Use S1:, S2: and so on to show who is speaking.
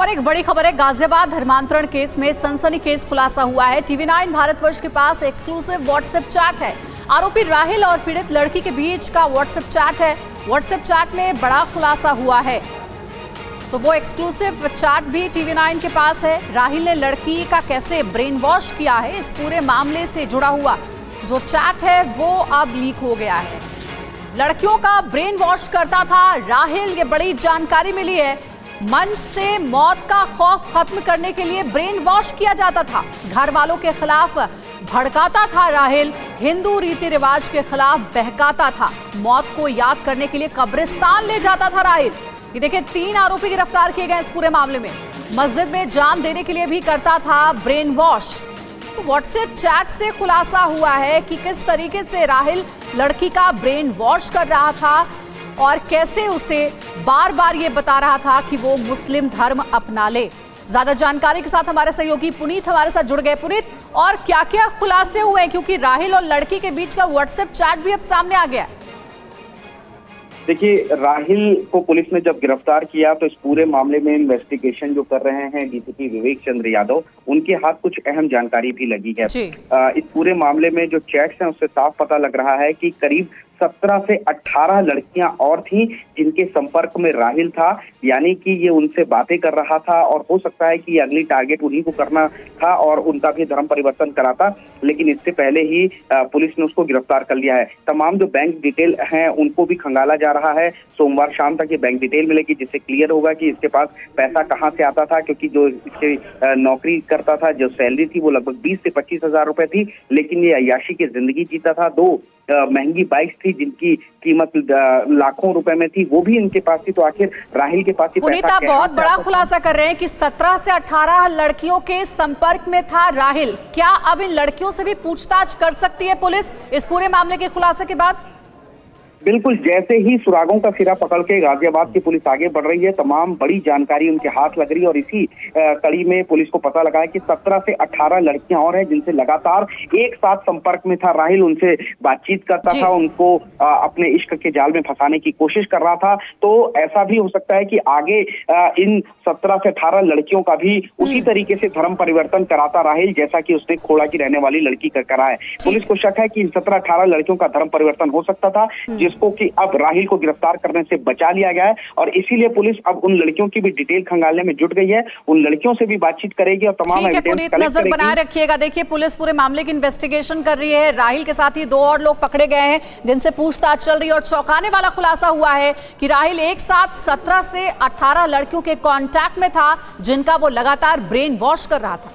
S1: और एक बड़ी खबर है, गाजियाबाद धर्मांतरण केस में सनसनीखेज खुलासा हुआ है। टीवी9 भारतवर्ष के पास एक्सक्लूसिव व्हाट्सएप चैट है। आरोपी राहिल और पीड़ित लड़की के बीच का व्हाट्सएप चैट है। व्हाट्सएप चैट में बड़ा खुलासा हुआ है, तो वो एक्सक्लूसिव चैट भी टीवी9 के पास है। राहिल ने लड़की का कैसे ब्रेन वॉश किया है, इस पूरे मामले से जुड़ा हुआ जो चैट है वो अब लीक हो गया है। लड़कियों का ब्रेन वॉश करता था राहिल, ये बड़ी जानकारी मिली है। मन से मौत का खौफ खत्म करने के लिए ब्रेन वॉश किया जाता था। घर वालों के खिलाफ भड़काता था राहिल, हिंदू रीति रिवाज के खिलाफ बहकाता था। मौत को याद करने के लिए कब्रिस्तान ले जाता था राहिल। ये देखिए, 3 आरोपी गिरफ्तार किए गए इस पूरे मामले में। मस्जिद में जान देने के लिए भी करता था ब्रेन वॉश। तो व्हाट्सएप चैट से खुलासा हुआ है कि किस तरीके से राहिल लड़की का ब्रेन वॉश कर रहा था और कैसे उसे बार बार ये बता रहा था कि वो मुस्लिम धर्म अपना ले। ज्यादा जानकारी के साथ हमारे सहयोगी पुनीत हमारे साथ जुड़ गए। पुनीत, और क्या क्या खुलासे हुए हैं, क्योंकि राहिल और लड़की के बीच का व्हाट्सएप चैट भी अब सामने आ गया है।
S2: देखिए, राहिल को पुलिस ने जब गिरफ्तार किया तो इस पूरे मामले में इन्वेस्टिगेशन जो कर रहे हैं डीसीपी विवेक चंद्र यादव, उनके हाथ कुछ अहम जानकारी भी लगी है। इस पूरे मामले में जो चैट्स हैं उससे साफ पता लग रहा है कि करीब 17 से 18 लड़कियां और थीं जिनके संपर्क में राहिल था, यानी कि ये उनसे बातें कर रहा था और हो सकता है कि ये अगली टारगेट उन्हीं को करना था और उनका भी धर्म परिवर्तन कराता। लेकिन इससे पहले ही पुलिस ने उसको गिरफ्तार कर लिया है। तमाम जो बैंक डिटेल हैं उनको भी खंगाला जा रहा है। सोमवार शाम तक ये बैंक डिटेल मिलेगी, जिससे क्लियर होगा कि इसके पास पैसा कहाँ से आता था, क्योंकि जो इसके नौकरी करता था, जो सैलरी थी वो लगभग 20 से 25 हजार रुपए थी। लेकिन ये अय्याशी की जिंदगी जीता था। 2 महंगी बाइक्स थी जिनकी कीमत लाखों रुपए में थी, वो भी इनके पास थी। तो आखिर राहिल के पास ही पैसा
S1: आप बहुत बड़ा खुलासा कर रहे हैं कि 17 से 18 लड़कियों के संपर्क में था राहिल। क्या अब इन लड़कियों से भी पूछताछ कर सकती है पुलिस इस पूरे मामले के खुलासे के बाद?
S2: बिल्कुल, जैसे ही सुरागों का सिरा पकड़ के गाजियाबाद की पुलिस आगे बढ़ रही है, तमाम बड़ी जानकारी उनके हाथ लग रही है। और इसी कड़ी में पुलिस को पता लगा है कि 17 से 18 लड़कियां और हैं जिनसे लगातार एक साथ संपर्क में था राहिल। उनसे बातचीत करता था, उनको अपने इश्क के जाल में फंसाने की कोशिश कर रहा था। तो ऐसा भी हो सकता है कि आगे इन 17 से 18 लड़कियों का भी उसी तरीके से धर्म परिवर्तन कराता राहिल, जैसा कि उसने खोड़ा की रहने वाली लड़की का करा है। पुलिस को शक है कि इन 17-18 लड़कियों का धर्म परिवर्तन हो सकता था, जिसको कि अब राहिल को गिरफ्तार करने से बचा लिया गया है। और इसीलिए पुलिस अब उन लड़कियों की भी डिटेल खंगालने में जुट गई है। उन लड़कियों से भी बातचीत करेगी और तमाम एविडेंस कलेक्ट
S1: नजर बनाए रखिएगा। देखिए, पुलिस पूरे मामले की इन्वेस्टिगेशन कर रही है। राहिल के साथ ही 2 और लोग पकड़े गए हैं जिनसे पूछताछ चल रही है। और चौंकाने वाला खुलासा हुआ है कि राहिल एक साथ 17 से 18 लड़कियों के कांटेक्ट में था जिनका वो लगातार ब्रेन वॉश कर रहा था।